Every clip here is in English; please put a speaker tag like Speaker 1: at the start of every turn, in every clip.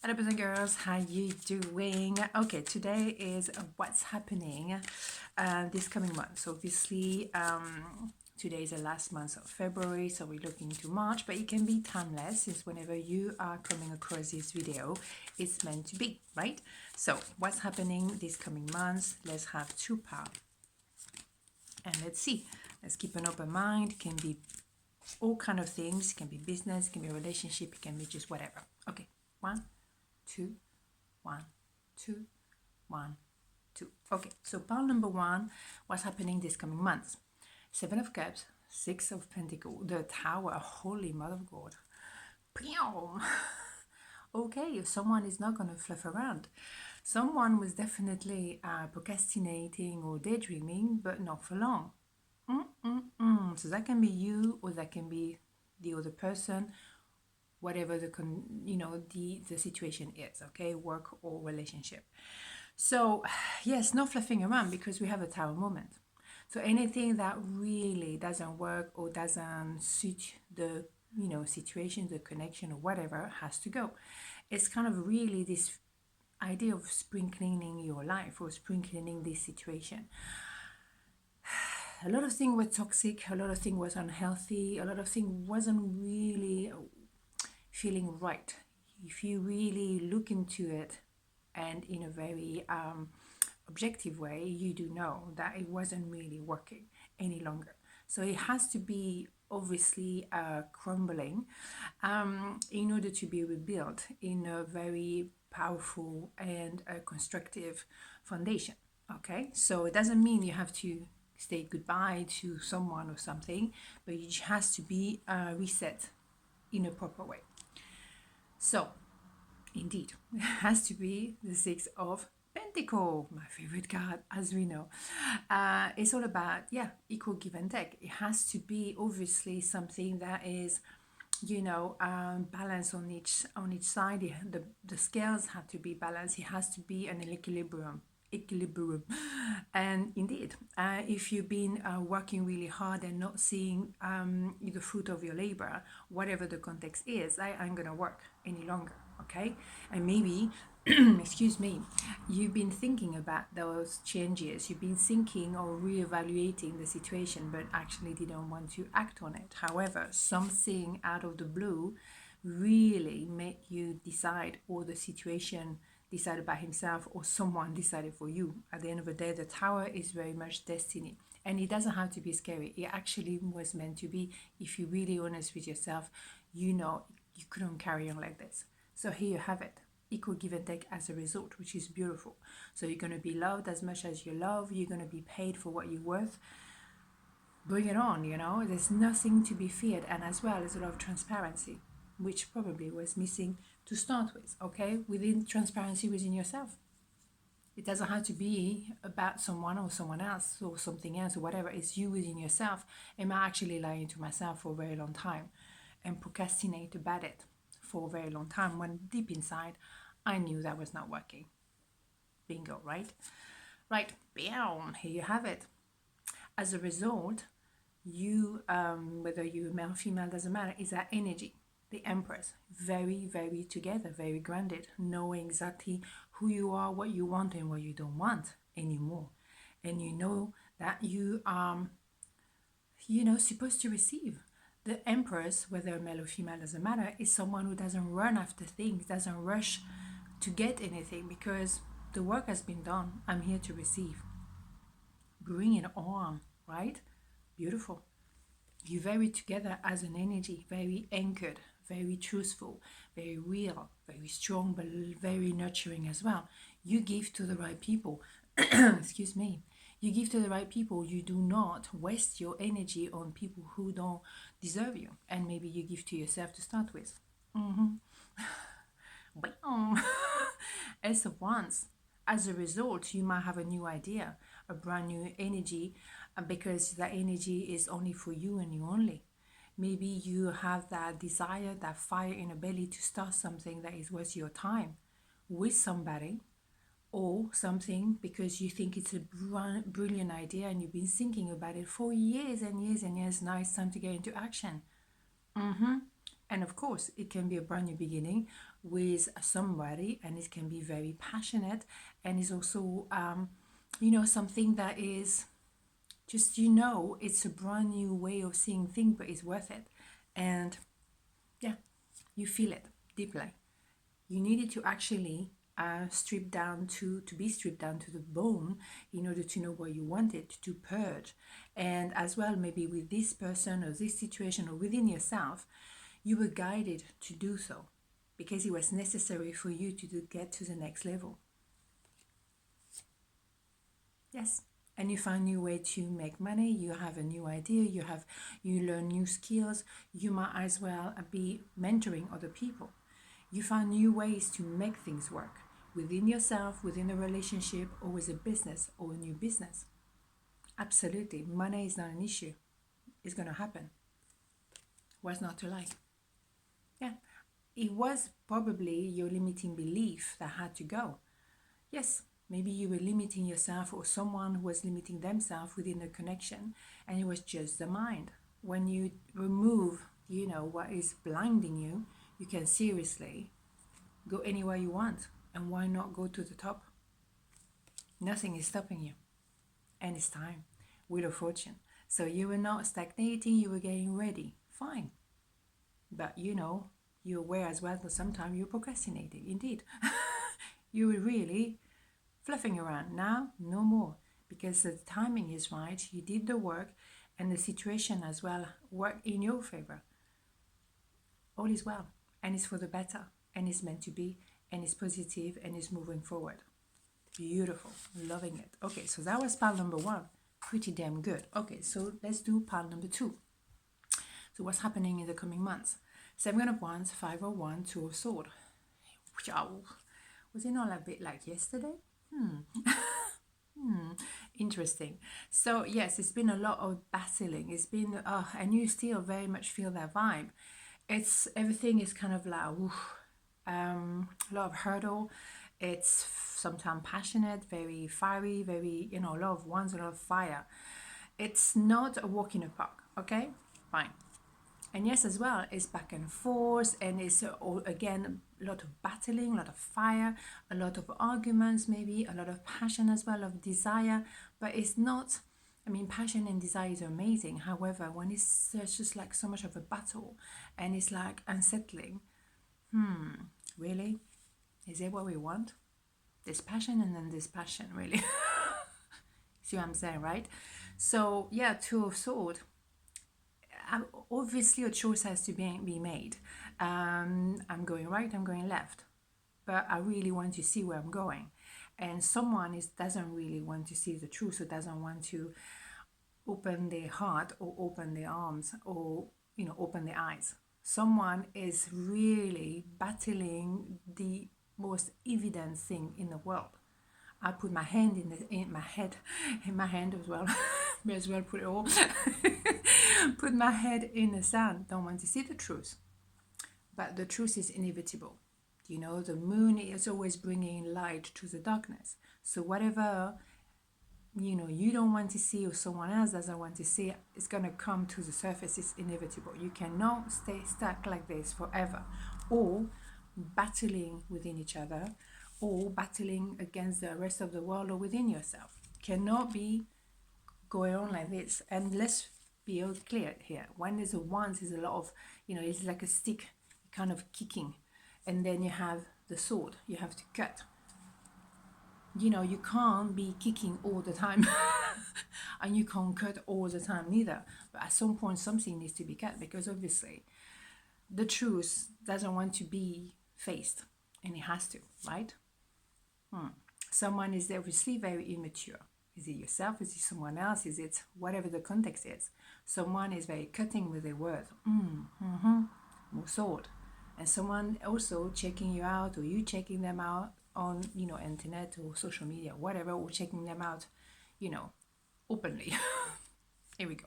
Speaker 1: Hello boys and girls, how you doing? Okay, today is what's happening this coming month. So obviously today is the last month of February, so we're looking to March, but it can be timeless since whenever you are coming across this video, it's meant to be, right? So what's happening this coming months? Let's have two parts and let's see. Let's keep an open mind. It can be all kind of things. It can be business, it can be a relationship, it can be just whatever. Okay, 1, 2, 1, 2, 1, 2. Okay, so part number 1, what's happening this coming months? 7 of Cups, 6 of Pentacles, the Tower, Holy Mother of God. Okay, someone is not going to fluff around. Someone was definitely procrastinating or daydreaming, but not for long. So that can be you, or that can be the other person, whatever the situation is, okay, work or relationship. So yes, no fluffing around, because we have a Tower moment. So anything that really doesn't work or doesn't suit the situation, the connection or whatever, has to go. It's kind of really this idea of spring cleaning your life or spring cleaning this situation. A lot of things were toxic, a lot of things was unhealthy, a lot of things wasn't really feeling right. If you really look into it and in a very objective way, you do know that it wasn't really working any longer. So it has to be obviously crumbling in order to be rebuilt in a very powerful and constructive foundation. Okay, so it doesn't mean you have to say goodbye to someone or something, but it has to be reset in a proper way. So indeed, it has to be the 6 of Pentacles, my favorite card, as we know. It's all about, equal give and take. It has to be obviously something that is, balance on each side. The scales have to be balanced. It has to be an equilibrium. And indeed, if you've been working really hard and not seeing the fruit of your labor, whatever the context is, I ain't gonna work any longer. Okay, and maybe excuse me, you've been thinking about those changes, you've been thinking or reevaluating the situation, but actually didn't want to act on it. However, something out of the blue really made you decide, or the situation decided by himself, or someone decided for you. At the end of the day, the Tower is very much destiny, and it doesn't have to be scary. It actually was meant to be. If you're really honest with yourself, you couldn't carry on like this. So here you have it, equal give and take as a result, which is beautiful. So you're going to be loved as much as you love. You're going to be paid for what you're worth. Bring it on, There's nothing to be feared. And as well, there's a lot of transparency, which probably was missing to start with, okay? Within transparency within yourself. It doesn't have to be about someone or someone else or something else or whatever. It's you within yourself. Am I actually lying to myself for a very long time and procrastinate about it for a very long time, when deep inside I knew that was not working? Bingo, right? Right, bam, here you have it. As a result, you, whether you're male or female, doesn't matter, is that energy. The Empress, very, very together, very grounded, knowing exactly who you are, what you want and what you don't want anymore. And you know that you are, supposed to receive. The Empress, whether male or female, doesn't matter, is someone who doesn't run after things, doesn't rush to get anything, because the work has been done. I'm here to receive. Bring it on, right? Beautiful. You're very together as an energy, very anchored, very truthful, very real, very strong, but very nurturing as well. You give to the right people. Excuse me. You give to the right people. You do not waste your energy on people who don't deserve you. And maybe you give to yourself to start with. Ace of Wands. As a result, you might have a new idea, a brand new energy, because that energy is only for you and you only. Maybe you have that desire, that fire in your belly to start something that is worth your time with somebody, or something because you think it's a brilliant idea and you've been thinking about it for years and years and years. Now it's time to get into action. And of course, it can be a brand new beginning with somebody, and it can be very passionate, and is also, something that is just, it's a brand new way of seeing things, but it's worth it. And yeah, you feel it deeply. You needed to actually be stripped down to the bone in order to know what you wanted to purge. And as well, maybe with this person or this situation or within yourself, you were guided to do so because it was necessary for you to get to the next level. Yes. And you find a new way to make money, you have a new idea, you learn new skills, you might as well be mentoring other people. You find new ways to make things work within yourself, within a relationship, or with a business or a new business. Absolutely. Money is not an issue. It's going to happen. What's not to like? Yeah. It was probably your limiting belief that had to go. Yes, maybe you were limiting yourself, or someone was limiting themselves within the connection, and it was just the mind. When you remove, what is blinding you, you can seriously go anywhere you want. And why not go to the top? Nothing is stopping you. And it's time. Wheel of Fortune. So you were not stagnating, you were getting ready. Fine. But you're aware as well that sometimes you're procrastinating. Indeed. You were really fluffing around. Now, no more. Because the timing is right. You did the work, and the situation as well worked in your favor. All is well. And it's for the better. And it's meant to be. And it's positive. And it's moving forward. Beautiful. Loving it. Okay, so that was pile number 1. Pretty damn good. Okay, so let's do pile number 2. So what's happening in the coming months? 7 of Wands, 5 of Wands, 2 of Swords. Was it not a bit like yesterday? Interesting. So yes, it's been a lot of battling. It's been, and you still very much feel that vibe. It's everything is kind of like, a lot of hurdle. It's sometimes passionate, very fiery, very, a lot of wands, a lot of fire. It's not a walk in the park, okay? Fine. And yes, as well, it's back and forth, and it's again a lot of battling, a lot of fire, a lot of arguments, maybe a lot of passion as well, of desire. But it's not, passion and desire is amazing. However, when it's just like so much of a battle, and it's like unsettling, really? Is it what we want? This passion and then this passion, really? See what I'm saying, right? So yeah, 2 of Swords. Obviously a choice has to be made. I'm going right, I'm going left, but I really want to see where I'm going. And someone doesn't really want to see the truth, or doesn't want to open their heart, or open their arms, or open their eyes. Someone is really battling the most evident thing in the world. I put my hand in my hand as well. May as well put it all. Put my head in the sand. Don't want to see the truth. But the truth is inevitable. The moon is always bringing light to the darkness. So whatever, you don't want to see, or someone else doesn't want to see, it's going to come to the surface. It's inevitable. You cannot stay stuck like this forever, or battling within each other, or battling against the rest of the world, or within yourself. Cannot be going on like this. And let's be all clear here. When there's a wands, is a lot of, it's like a stick kind of kicking, and then you have the sword. You have to cut. You can't be kicking all the time, and you can't cut all the time neither. But at some point, something needs to be cut, because obviously the truth doesn't want to be faced, and it has to, right? Someone is obviously very immature. Is it yourself? Is it someone else? Is it whatever the context is? Someone is very cutting with their words. More sword. And someone also checking you out, or you checking them out on, internet or social media, whatever, or checking them out, openly. Here we go.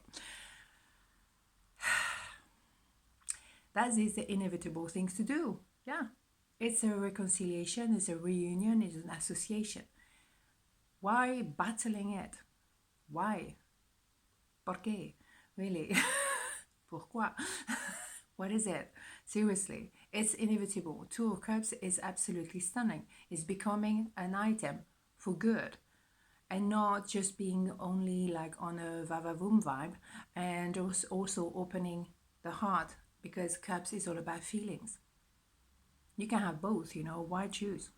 Speaker 1: That is the inevitable things to do. Yeah. It's a reconciliation, it's a reunion, it's an association. Why battling it? Why? ¿Por qué? Really? Pourquoi? What is it? Seriously, it's inevitable. Two of Cups is absolutely stunning. It's becoming an item for good and not just being only like on a va-va-voom vibe, and also opening the heart, because Cups is all about feelings. You can have both, why choose?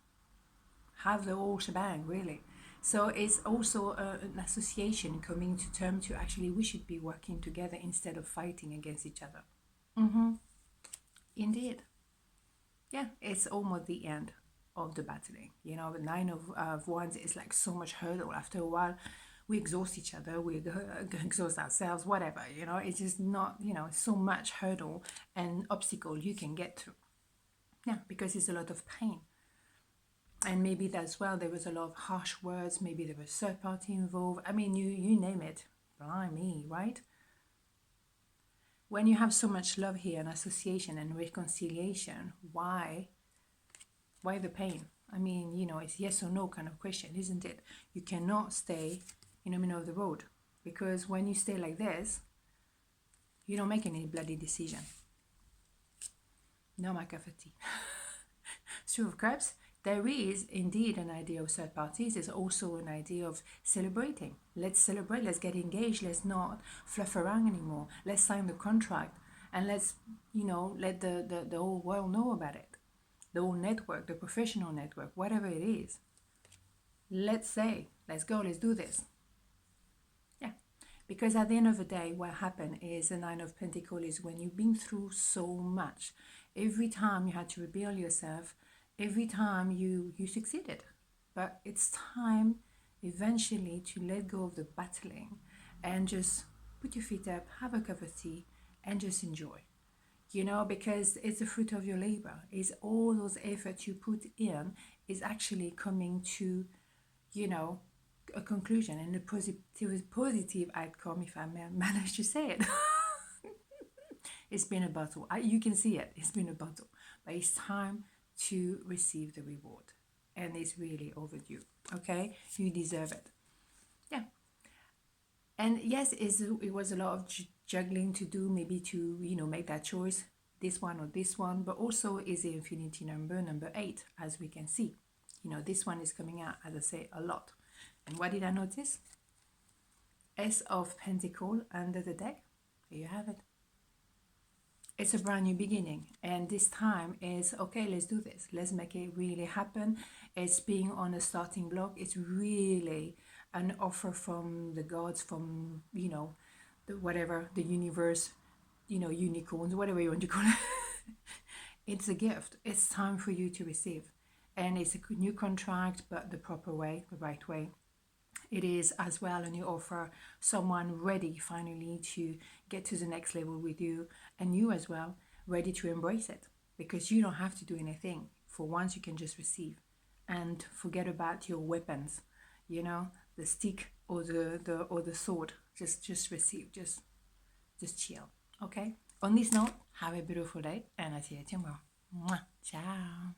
Speaker 1: Have the whole shebang, really. So it's also an association coming to term to actually we should be working together instead of fighting against each other. Indeed. Yeah, it's almost the end of the battling. The Nine of Wands is like so much hurdle. After a while, we exhaust each other, we exhaust ourselves, whatever. It's just not, so much hurdle and obstacle you can get through. Yeah, because it's a lot of pain. And maybe that's well, there was a lot of harsh words, maybe there was third party involved. I mean, you name it. Blimey, right? When you have so much love here and association and reconciliation, why the pain? I mean, it's yes or no kind of question, isn't it? You cannot stay in the middle of the road, because when you stay like this, you don't make any bloody decision. No, my cup of tea. Two of Cups, there is indeed an idea of third parties. There's also an idea of celebrating. Let's celebrate, let's get engaged, let's not fluff around anymore. Let's sign the contract and let's, let the whole world know about it. The whole network, the professional network, whatever it is. Let's say, let's go, let's do this. Yeah. Because at the end of the day, what happened is the Nine of Pentacles is when you've been through so much. Every time you had to rebuild yourself, every time you succeeded. But it's time eventually to let go of the battling and just put your feet up, have a cup of tea, and just enjoy. Because it's the fruit of your labor. It's all those efforts you put in is actually coming to, a conclusion and a positive outcome, if I may manage to say it. It's been a battle. You can see it. It's been a battle. But it's time to receive the reward. And it's really overdue. Okay? You deserve it. Yeah. And yes, it was a lot of juggling to do, maybe to, make that choice, this one or this one. But also is the infinity number 8, as we can see. This one is coming out, as I say, a lot. And what did I notice? S of Pentacle under the deck. There you have it. It's a brand new beginning, and this time is okay, let's do this, let's make it really happen. It's being on a starting block. It's really an offer from the gods, from the whatever, the universe, unicorns, whatever you want to call it. It's a gift. It's time for you to receive, and it's a new contract, but the proper way, the right way. It is as well a new offer, someone ready finally to get to the next level with you, and you as well ready to embrace it, because you don't have to do anything. For once, you can just receive and forget about your weapons, the stick or the sword. Just receive, just chill. Okay. On this note, have a beautiful day, and I'll see you tomorrow. Mwah. Ciao.